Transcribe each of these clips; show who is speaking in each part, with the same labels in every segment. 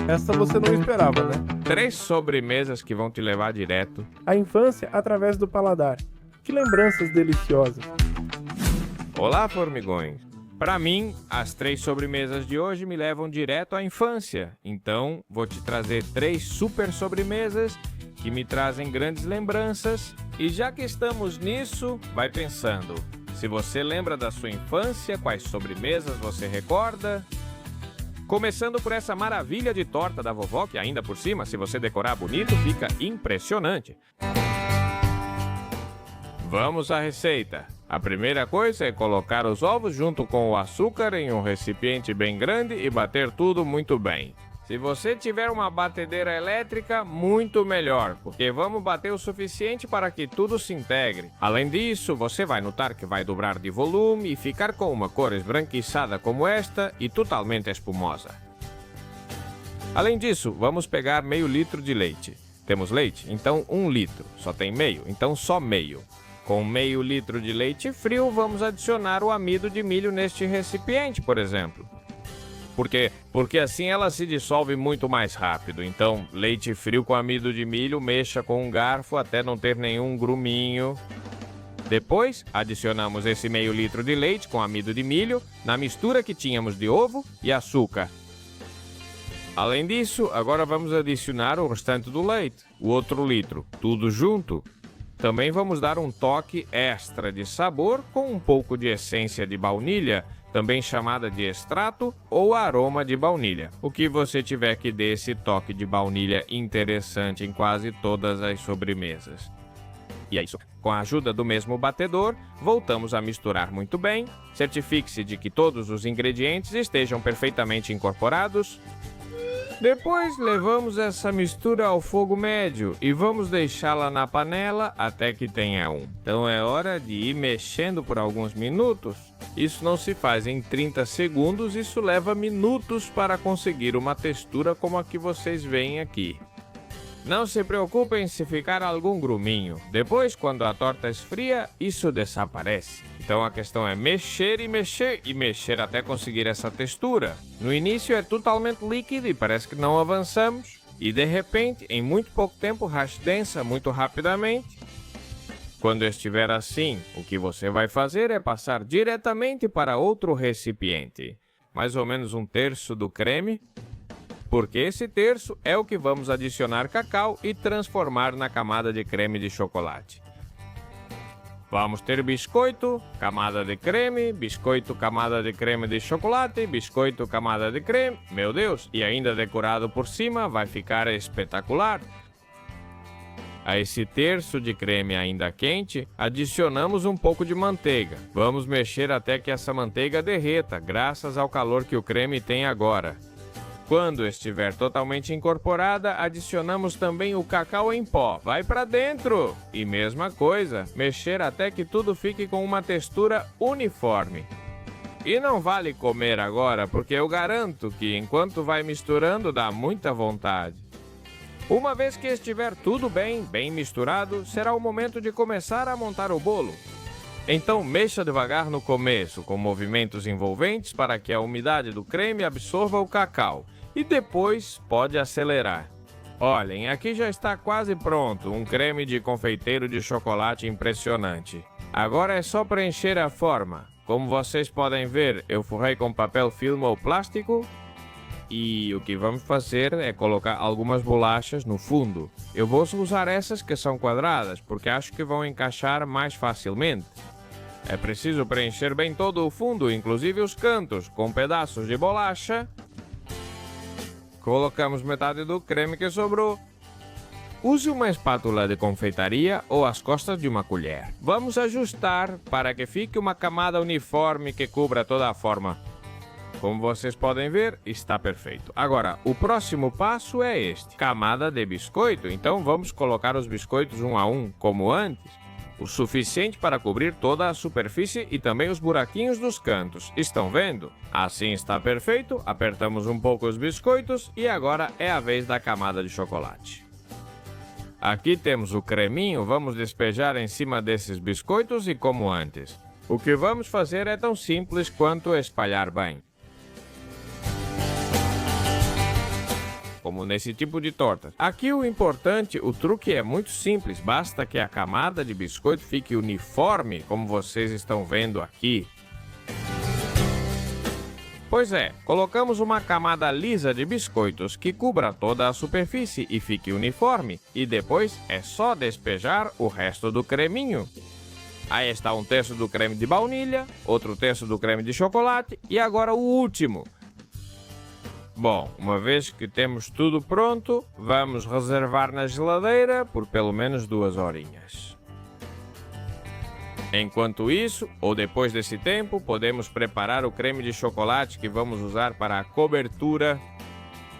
Speaker 1: Essa você não esperava, né?
Speaker 2: 3 sobremesas que vão te levar direto.
Speaker 1: A infância através do paladar. Que lembranças deliciosas.
Speaker 2: Olá, formigões! Para mim, as 3 sobremesas de hoje me levam direto à infância. Então, vou te trazer 3 super sobremesas que me trazem grandes lembranças. E já que estamos nisso, vai pensando. Se você lembra da sua infância, quais sobremesas você recorda? Começando por essa maravilha de torta da vovó, que ainda por cima, se você decorar bonito, fica impressionante. Vamos à receita. A primeira coisa é colocar os ovos junto com o açúcar em um recipiente bem grande e bater tudo muito bem. Se você tiver uma batedeira elétrica, muito melhor, porque vamos bater o suficiente para que tudo se integre. Além disso, você vai notar que vai dobrar de volume e ficar com uma cor esbranquiçada como esta e totalmente espumosa. Além disso, vamos pegar meio litro de leite. Temos leite? Então 1 litro. Só tem meio? Então só meio. Com meio litro de leite frio, vamos adicionar o amido de milho neste recipiente, por exemplo. Por quê? Porque assim ela se dissolve muito mais rápido. Então, leite frio com amido de milho, mexa com um garfo até não ter nenhum gruminho. Depois, adicionamos esse meio litro de leite com amido de milho na mistura que tínhamos de ovo e açúcar. Além disso, agora vamos adicionar o restante do leite, o outro litro, tudo junto. Também vamos dar um toque extra de sabor com um pouco de essência de baunilha, também chamada de extrato ou aroma de baunilha. O que você tiver que dê esse toque de baunilha interessante em quase todas as sobremesas. E é isso. Com a ajuda do mesmo batedor, voltamos a misturar muito bem. Certifique-se de que todos os ingredientes estejam perfeitamente incorporados. Depois levamos essa mistura ao fogo médio e vamos deixá-la na panela até que tenha um. Então é hora de ir mexendo por alguns minutos. Isso não se faz em 30 segundos, isso leva minutos para conseguir uma textura como a que vocês veem aqui. Não se preocupem se ficar algum gruminho. Depois, quando a torta esfria, isso desaparece. Então a questão é mexer e mexer e mexer até conseguir essa textura. No início é totalmente líquido e parece que não avançamos. E de repente, em muito pouco tempo, rasdensa muito rapidamente. Quando estiver assim, o que você vai fazer é passar diretamente para outro recipiente. Mais ou menos 1/3 do creme. Porque esse terço é o que vamos adicionar cacau e transformar na camada de creme de chocolate. Vamos ter biscoito, camada de creme, biscoito, camada de creme de chocolate, biscoito, camada de creme. Meu Deus, e ainda decorado por cima, vai ficar espetacular. A esse terço de creme ainda quente, adicionamos um pouco de manteiga. Vamos mexer até que essa manteiga derreta, graças ao calor que o creme tem agora. Quando estiver totalmente incorporada, adicionamos também o cacau em pó. Vai para dentro! E mesma coisa, mexer até que tudo fique com uma textura uniforme. E não vale comer agora, porque eu garanto que enquanto vai misturando dá muita vontade. Uma vez que estiver tudo bem misturado, será o momento de começar a montar o bolo. Então mexa devagar no começo, com movimentos envolventes para que a umidade do creme absorva o cacau. E depois pode acelerar. Olhem, aqui já está quase pronto, um creme de confeiteiro de chocolate impressionante. Agora é só preencher a forma. Como vocês podem ver, eu forrei com papel filme ou plástico. E o que vamos fazer é colocar algumas bolachas no fundo. Eu vou usar essas que são quadradas, porque acho que vão encaixar mais facilmente. É preciso preencher bem todo o fundo, inclusive os cantos, com pedaços de bolacha. Colocamos metade do creme que sobrou. Use uma espátula de confeitaria ou as costas de uma colher. Vamos ajustar para que fique uma camada uniforme que cubra toda a forma. Como vocês podem ver, está perfeito. Agora, o próximo passo é este. Camada de biscoito. Então vamos colocar os biscoitos um a um, como antes. O suficiente para cobrir toda a superfície e também os buraquinhos dos cantos. Estão vendo? Assim está perfeito. Apertamos um pouco os biscoitos e agora é a vez da camada de chocolate. Aqui temos o creminho, vamos despejar em cima desses biscoitos e como antes. O que vamos fazer é tão simples quanto espalhar bem. como nesse tipo de torta. Aqui o truque é muito simples, basta que a camada de biscoito fique uniforme, como vocês estão vendo aqui. Pois é, colocamos uma camada lisa de biscoitos que cubra toda a superfície e fique uniforme, e depois é só despejar o resto do creminho. Aí está um terço do creme de baunilha, outro terço do creme de chocolate e agora o último. Bom, uma vez que temos tudo pronto, vamos reservar na geladeira por pelo menos 2 horinhas. Enquanto isso, ou depois desse tempo, podemos preparar o creme de chocolate que vamos usar para a cobertura.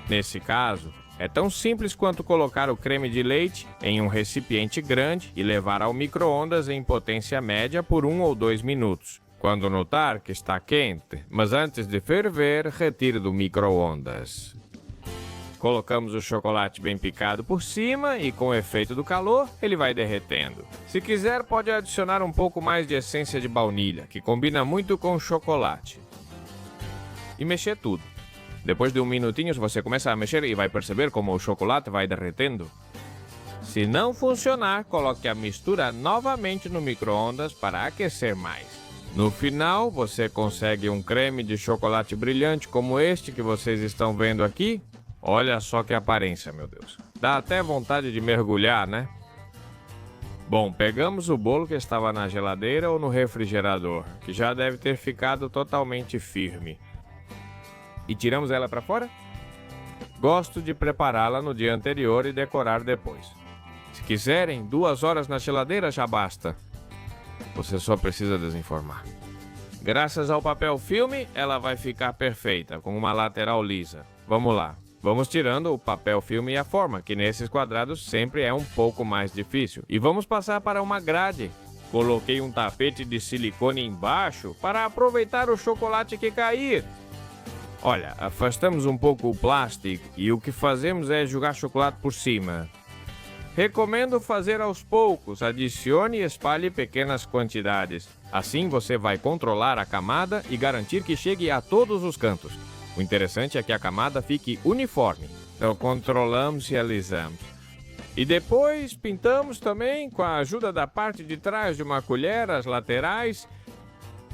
Speaker 2: Nesse caso, é tão simples quanto colocar o creme de leite em um recipiente grande e levar ao micro-ondas em potência média por 1 ou 2 minutos. Quando notar que está quente, mas antes de ferver, retire do micro-ondas. Colocamos o chocolate bem picado por cima e, com o efeito do calor, ele vai derretendo. Se quiser, pode adicionar um pouco mais de essência de baunilha, que combina muito com o chocolate. E mexer tudo. Depois de 1 minutinho, você começa a mexer e vai perceber como o chocolate vai derretendo. Se não funcionar, coloque a mistura novamente no micro-ondas para aquecer mais. No final, você consegue um creme de chocolate brilhante como este que vocês estão vendo aqui. Olha só que aparência, meu Deus. Dá até vontade de mergulhar, né? Bom, pegamos o bolo que estava na geladeira ou no refrigerador, que já deve ter ficado totalmente firme. E tiramos ela para fora? Gosto de prepará-la no dia anterior e decorar depois. Se quiserem, 2 horas na geladeira já basta. Você só precisa desenformar. Graças ao papel filme, ela vai ficar perfeita, com uma lateral lisa. Vamos lá. Vamos tirando o papel filme e a forma, que nesses quadrados sempre é um pouco mais difícil. E vamos passar para uma grade. Coloquei um tapete de silicone embaixo para aproveitar o chocolate que cair. Olha, afastamos um pouco o plástico e o que fazemos é jogar chocolate por cima. Recomendo fazer aos poucos, adicione e espalhe pequenas quantidades. Assim você vai controlar a camada e garantir que chegue a todos os cantos. O interessante é que a camada fique uniforme. Então controlamos e alisamos. E depois pintamos também com a ajuda da parte de trás de uma colher, as laterais.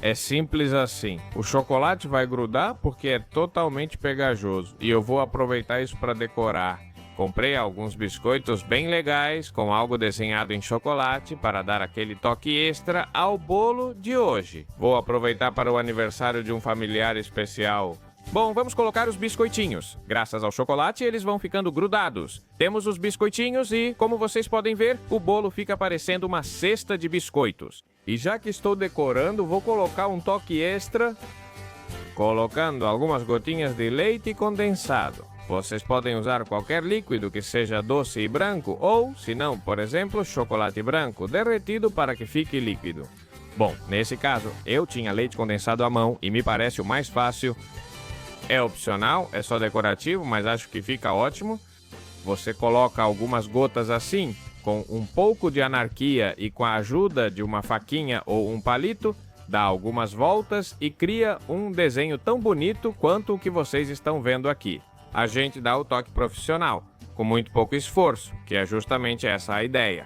Speaker 2: É simples assim. O chocolate vai grudar porque é totalmente pegajoso. E eu vou aproveitar isso para decorar. Comprei alguns biscoitos bem legais com algo desenhado em chocolate para dar aquele toque extra ao bolo de hoje. Vou aproveitar para o aniversário de um familiar especial. Bom, vamos colocar os biscoitinhos. Graças ao chocolate, eles vão ficando grudados. Temos os biscoitinhos e, como vocês podem ver, o bolo fica parecendo uma cesta de biscoitos. E já que estou decorando, vou colocar um toque extra, colocando algumas gotinhas de leite condensado. Vocês podem usar qualquer líquido que seja doce e branco ou, se não, por exemplo, chocolate branco derretido para que fique líquido. Bom, nesse caso, eu tinha leite condensado à mão e me parece o mais fácil. É opcional, é só decorativo, mas acho que fica ótimo. Você coloca algumas gotas assim, com um pouco de anarquia e com a ajuda de uma faquinha ou um palito, dá algumas voltas e cria um desenho tão bonito quanto o que vocês estão vendo aqui. A gente dá o toque profissional, com muito pouco esforço, que é justamente essa a ideia.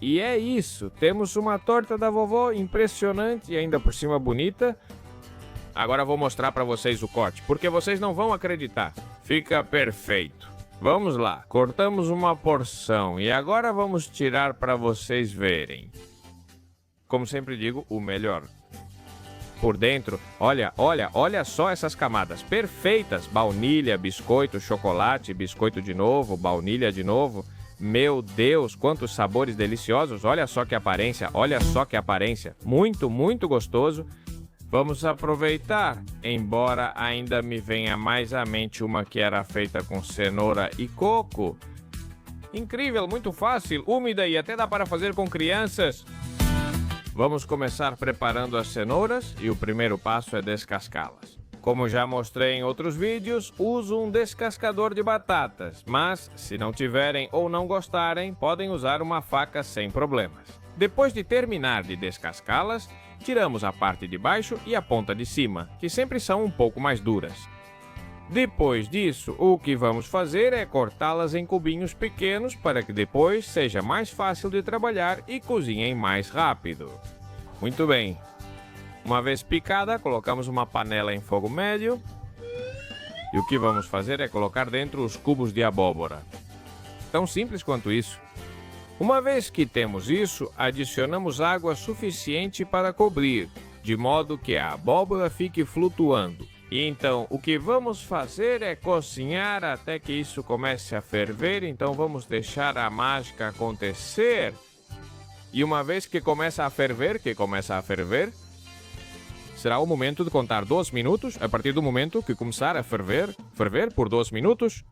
Speaker 2: E é isso, temos uma torta da vovó impressionante e ainda por cima bonita. Agora vou mostrar para vocês o corte, porque vocês não vão acreditar. Fica perfeito. Vamos lá, cortamos uma porção e agora vamos tirar para vocês verem. Como sempre digo, o melhor. Por dentro, olha só essas camadas perfeitas. Baunilha, biscoito, chocolate, biscoito de novo, baunilha de novo. Meu Deus, quantos sabores deliciosos. Olha só que aparência, Muito, muito gostoso. Vamos aproveitar, embora ainda me venha mais à mente uma que era feita com cenoura e coco. Incrível, muito fácil, úmida e até dá para fazer com crianças. Vamos começar preparando as cenouras e o primeiro passo é descascá-las. Como já mostrei em outros vídeos, uso um descascador de batatas, mas se não tiverem ou não gostarem, podem usar uma faca sem problemas. Depois de terminar de descascá-las, tiramos a parte de baixo e a ponta de cima, que sempre são um pouco mais duras. Depois disso, o que vamos fazer é cortá-las em cubinhos pequenos para que depois seja mais fácil de trabalhar e cozinhem mais rápido. Muito bem. Uma vez picada, colocamos uma panela em fogo médio. E o que vamos fazer é colocar dentro os cubos de abóbora. Tão simples quanto isso. Uma vez que temos isso, adicionamos água suficiente para cobrir, de modo que a abóbora fique flutuando. E então, o que vamos fazer é cozinhar até que isso comece a ferver, então vamos deixar a mágica acontecer. E uma vez que começa a ferver, será o momento de contar 2 minutos. A partir do momento que começar a ferver por 2 minutos.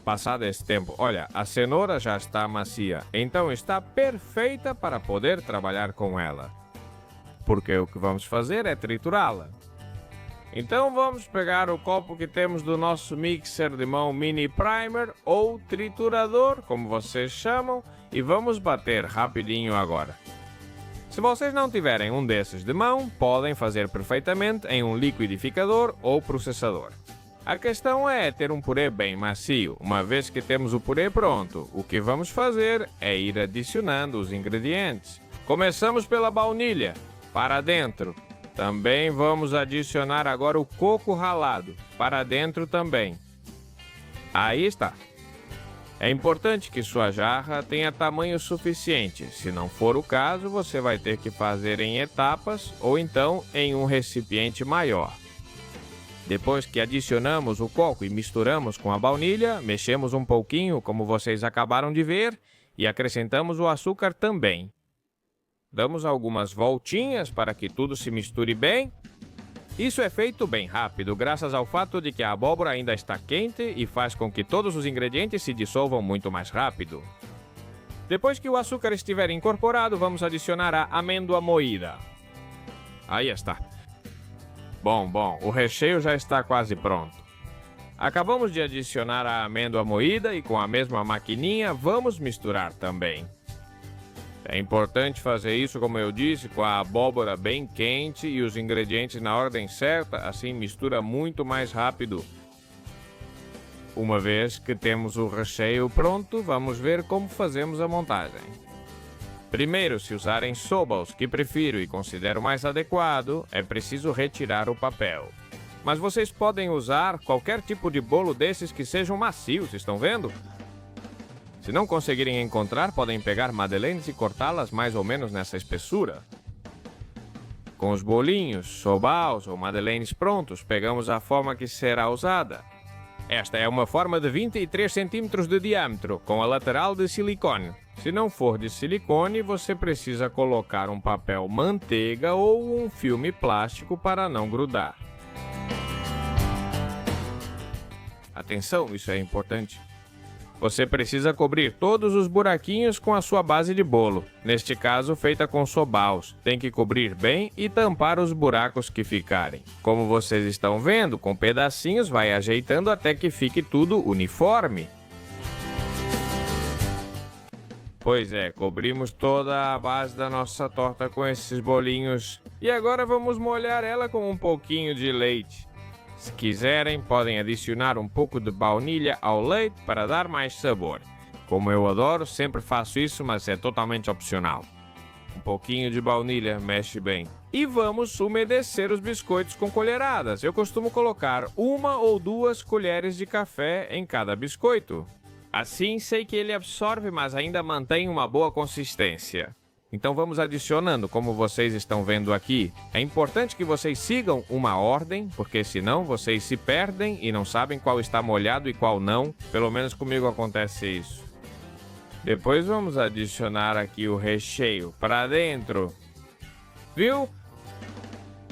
Speaker 2: Passado esse tempo, olha, a cenoura já está macia, então está perfeita para poder trabalhar com ela. Porque o que vamos fazer é triturá-la. Então vamos pegar o copo que temos do nosso mixer de mão mini primer ou triturador, como vocês chamam, e vamos bater rapidinho agora. Se vocês não tiverem um desses de mão, podem fazer perfeitamente em um liquidificador ou processador. A questão é ter um purê bem macio. Uma vez que temos o purê pronto, o que vamos fazer é ir adicionando os ingredientes. Começamos pela baunilha, para dentro. Também vamos adicionar agora o coco ralado, para dentro também. Aí está. É importante que sua jarra tenha tamanho suficiente. Se não for o caso, você vai ter que fazer em etapas ou então em um recipiente maior. Depois que adicionamos o coco e misturamos com a baunilha, mexemos um pouquinho, como vocês acabaram de ver, e acrescentamos o açúcar também. Damos algumas voltinhas para que tudo se misture bem. Isso é feito bem rápido, graças ao fato de que a abóbora ainda está quente e faz com que todos os ingredientes se dissolvam muito mais rápido. Depois que o açúcar estiver incorporado, vamos adicionar a amêndoa moída. Aí está. Bom, o recheio já está quase pronto. Acabamos de adicionar a amêndoa moída e com a mesma maquininha vamos misturar também. É importante fazer isso, como eu disse, com a abóbora bem quente e os ingredientes na ordem certa, assim mistura muito mais rápido. Uma vez que temos o recheio pronto, vamos ver como fazemos a montagem. Primeiro, se usarem sobals, que prefiro e considero mais adequado, é preciso retirar o papel. Mas vocês podem usar qualquer tipo de bolo desses que sejam macios, estão vendo? Se não conseguirem encontrar, podem pegar madeleines e cortá-las mais ou menos nessa espessura. Com os bolinhos, sobals ou madeleines prontos, pegamos a forma que será usada. Esta é uma forma de 23 cm de diâmetro, com a lateral de silicone. Se não for de silicone, você precisa colocar um papel manteiga ou um filme plástico para não grudar. Atenção, isso é importante. Você precisa cobrir todos os buraquinhos com a sua base de bolo, neste caso feita com sobals. Tem que cobrir bem e tampar os buracos que ficarem. Como vocês estão vendo, com pedacinhos vai ajeitando até que fique tudo uniforme. Pois é, cobrimos toda a base da nossa torta com esses bolinhos. E agora vamos molhar ela com um pouquinho de leite. Se quiserem, podem adicionar um pouco de baunilha ao leite para dar mais sabor. Como eu adoro, sempre faço isso, mas é totalmente opcional. Um pouquinho de baunilha mexe bem. E vamos umedecer os biscoitos com colheradas. Eu costumo colocar 1 ou 2 colheres de café em cada biscoito. Assim sei que ele absorve, mas ainda mantém uma boa consistência. Então vamos adicionando, como vocês estão vendo aqui. É importante que vocês sigam uma ordem, porque senão vocês se perdem e não sabem qual está molhado e qual não. Pelo menos comigo acontece isso. Depois vamos adicionar aqui o recheio para dentro. Viu?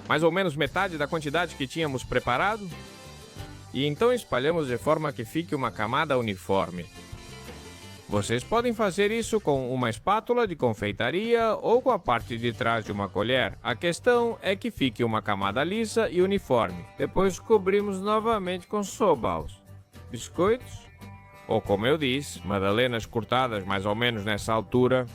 Speaker 2: Mais ou menos metade da quantidade que tínhamos preparado. E então espalhamos de forma que fique uma camada uniforme. Vocês podem fazer isso com uma espátula de confeitaria ou com a parte de trás de uma colher. A questão é que fique uma camada lisa e uniforme. Depois cobrimos novamente com sobals, biscoitos, ou como eu disse, madalenas cortadas mais ou menos nessa altura.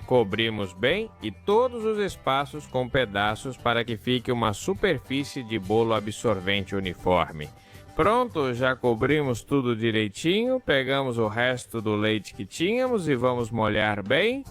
Speaker 2: Cobrimos bem e todos os espaços com pedaços para que fique uma superfície de bolo absorvente uniforme. Pronto, já cobrimos tudo direitinho, pegamos o resto do leite que tínhamos e vamos molhar bem.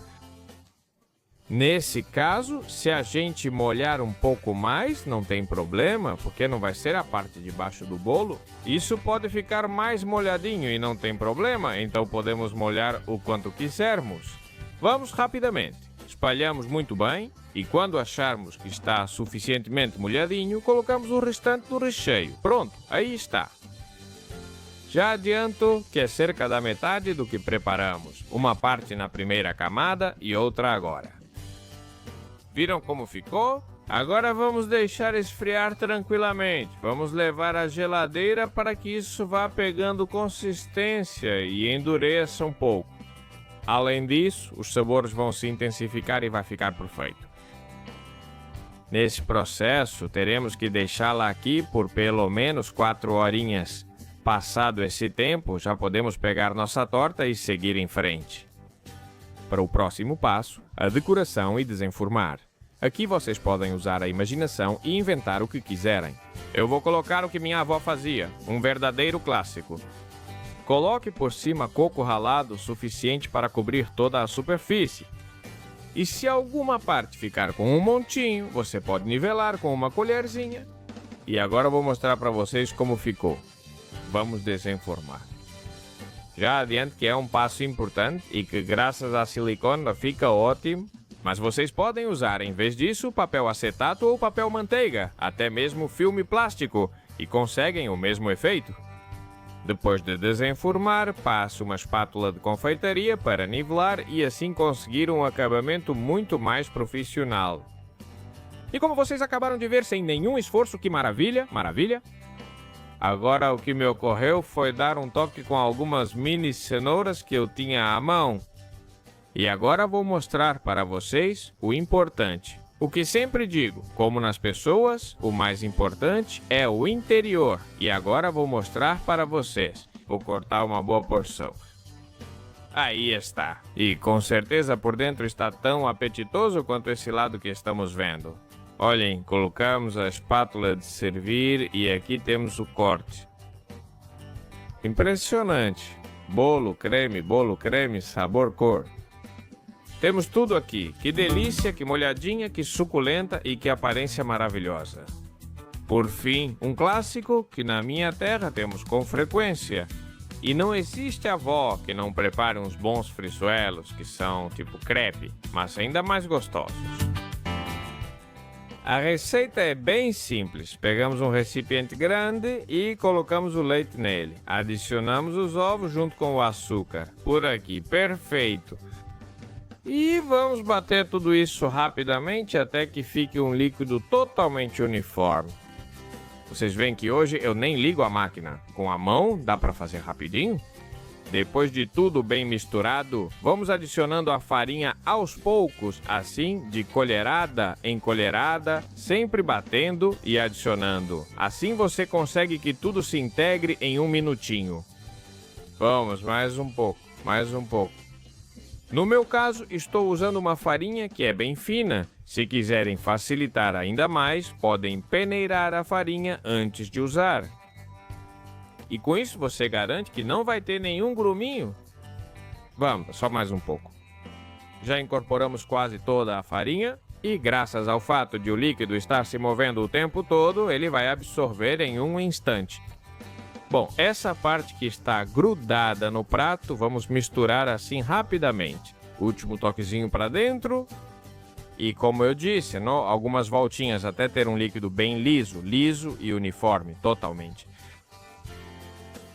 Speaker 2: Nesse caso, se a gente molhar um pouco mais, não tem problema, porque não vai ser a parte de baixo do bolo. Isso pode ficar mais molhadinho e não tem problema, então podemos molhar o quanto quisermos. Vamos rapidamente. Espalhamos muito bem e quando acharmos que está suficientemente molhadinho, colocamos o restante do recheio. Pronto, aí está. Já adianto que é cerca da metade do que preparamos. Uma parte na primeira camada e outra agora. Viram como ficou? Agora vamos deixar esfriar tranquilamente. Vamos levar à geladeira para que isso vá pegando consistência e endureça um pouco. Além disso, os sabores vão se intensificar e vai ficar perfeito. Nesse processo, teremos que deixá-la aqui por pelo menos 4 horinhas. Passado esse tempo, já podemos pegar nossa torta e seguir em frente. Para o próximo passo, a decoração e desenformar. Aqui vocês podem usar a imaginação e inventar o que quiserem. Eu vou colocar o que minha avó fazia, um verdadeiro clássico. Coloque por cima coco ralado suficiente para cobrir toda a superfície. E se alguma parte ficar com um montinho, você pode nivelar com uma colherzinha. E agora eu vou mostrar para vocês como ficou. Vamos desenformar. Já adianto que é um passo importante e que graças à silicone fica ótimo. Mas vocês podem usar, em vez disso, papel acetato ou papel manteiga, até mesmo filme plástico, e conseguem o mesmo efeito. Depois de desenformar, passe uma espátula de confeitaria para nivelar e assim conseguir um acabamento muito mais profissional. E como vocês acabaram de ver, sem nenhum esforço, que maravilha, maravilha! Agora o que me ocorreu foi dar um toque com algumas mini cenouras que eu tinha à mão. E agora vou mostrar para vocês o importante. O que sempre digo, como nas pessoas, o mais importante é o interior. E agora vou mostrar para vocês. Vou cortar uma boa porção. Aí está. E com certeza por dentro está tão apetitoso quanto esse lado que estamos vendo. Olhem, colocamos a espátula de servir e aqui temos o corte. Impressionante. Bolo, creme, sabor, cor. Temos tudo aqui. Que delícia, que molhadinha, que suculenta e que aparência maravilhosa. Por fim, um clássico que na minha terra temos com frequência. E não existe avó que não prepare uns bons frisuelos que são tipo crepe, mas ainda mais gostosos. A receita é bem simples. Pegamos um recipiente grande e colocamos o leite nele. Adicionamos os ovos junto com o açúcar. Por aqui, perfeito. E vamos bater tudo isso rapidamente até que fique um líquido totalmente uniforme. Vocês veem que hoje eu nem ligo a máquina. Com a mão dá para fazer rapidinho? Depois de tudo bem misturado, vamos adicionando a farinha aos poucos, assim de colherada em colherada, sempre batendo e adicionando. Assim você consegue que tudo se integre em um minutinho. Vamos, mais um pouco, mais um pouco. No meu caso, estou usando uma farinha que é bem fina. Se quiserem facilitar ainda mais, podem peneirar a farinha antes de usar. E com isso você garante que não vai ter nenhum gruminho. Vamos, só mais um pouco. Já incorporamos quase toda a farinha e graças ao fato de o líquido estar se movendo o tempo todo, ele vai absorver em um instante. Bom, essa parte que está grudada no prato, vamos misturar assim rapidamente. Último toquezinho para dentro. E como eu disse, algumas voltinhas até ter um líquido bem liso e uniforme, totalmente.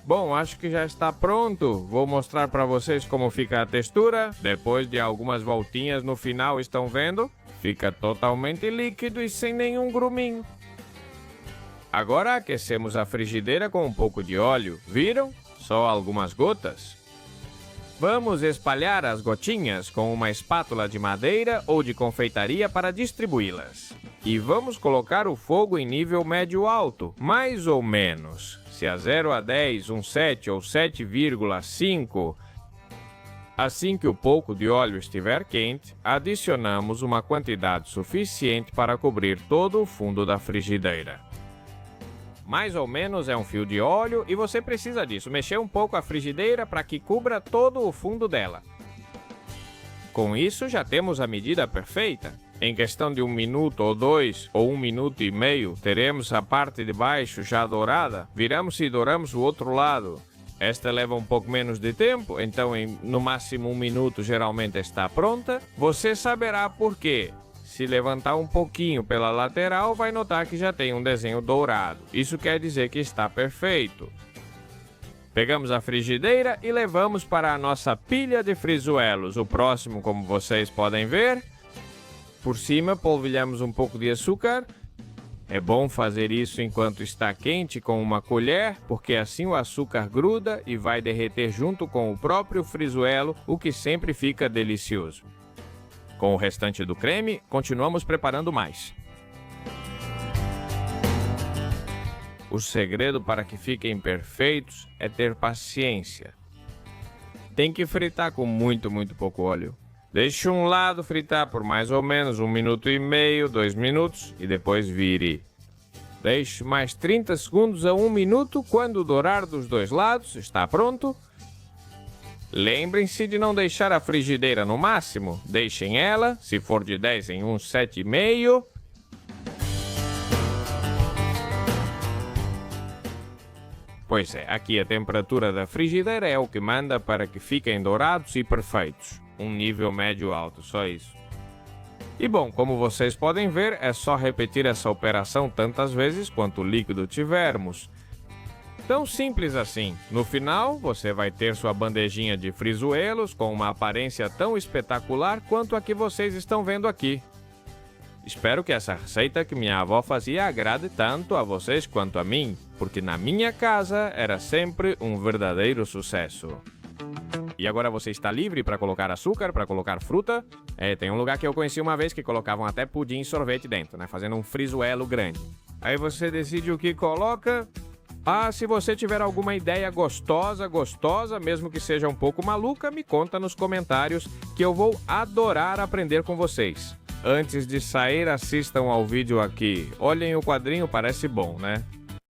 Speaker 2: Bom, acho que já está pronto. Vou mostrar para vocês como fica a textura. Depois de algumas voltinhas no final, estão vendo? Fica totalmente líquido e sem nenhum gruminho. Agora aquecemos a frigideira com um pouco de óleo. Viram? Só algumas gotas. Vamos espalhar as gotinhas com uma espátula de madeira ou de confeitaria para distribuí-las. E vamos colocar o fogo em nível médio-alto, mais ou menos. Se a 0 a 10, um 7 ou 7,5. Assim que o pouco de óleo estiver quente, adicionamos uma quantidade suficiente para cobrir todo o fundo da frigideira. Mais ou menos é um fio de óleo e você precisa disso, mexer um pouco a frigideira para que cubra todo o fundo dela. Com isso já temos a medida perfeita. Em questão de 1 minuto ou 2 ou 1 minuto e meio, teremos a parte de baixo já dourada. Viramos e douramos o outro lado. Esta leva um pouco menos de tempo, então no máximo 1 minuto geralmente está pronta. Você saberá por quê. Se levantar um pouquinho pela lateral, vai notar que já tem um desenho dourado. Isso quer dizer que está perfeito. Pegamos a frigideira e levamos para a nossa pilha de frisuelos. O próximo, como vocês podem ver, por cima polvilhamos um pouco de açúcar. É bom fazer isso enquanto está quente com uma colher, porque assim o açúcar gruda e vai derreter junto com o próprio frisuelo, o que sempre fica delicioso. Com o restante do creme, continuamos preparando mais. O segredo para que fiquem perfeitos é ter paciência. Tem que fritar com muito pouco óleo. Deixe um lado fritar por mais ou menos 1 minuto e meio, 2 minutos e depois vire. Deixe mais 30 segundos a 1 minuto. Quando dourar dos dois lados, está pronto. Lembrem-se de não deixar a frigideira no máximo. Deixem ela, se for de 10 em uns 7,5. Pois é, aqui a temperatura da frigideira é o que manda para que fiquem dourados e perfeitos. Um nível médio-alto, só isso. E bom, como vocês podem ver, é só repetir essa operação tantas vezes quanto o líquido tivermos. Tão simples assim. No final, você vai ter sua bandejinha de frisuelos com uma aparência tão espetacular quanto a que vocês estão vendo aqui. Espero que essa receita que minha avó fazia agrade tanto a vocês quanto a mim, porque na minha casa era sempre um verdadeiro sucesso. E agora você está livre para colocar açúcar, para colocar fruta. Tem um lugar que eu conheci uma vez que colocavam até pudim e sorvete dentro, né? Fazendo um frisuelo grande. Aí você decide o que coloca. Se você tiver alguma ideia gostosa, mesmo que seja um pouco maluca, me conta nos comentários que eu vou adorar aprender com vocês. Antes de sair, assistam ao vídeo aqui. Olhem o quadrinho, parece bom, né?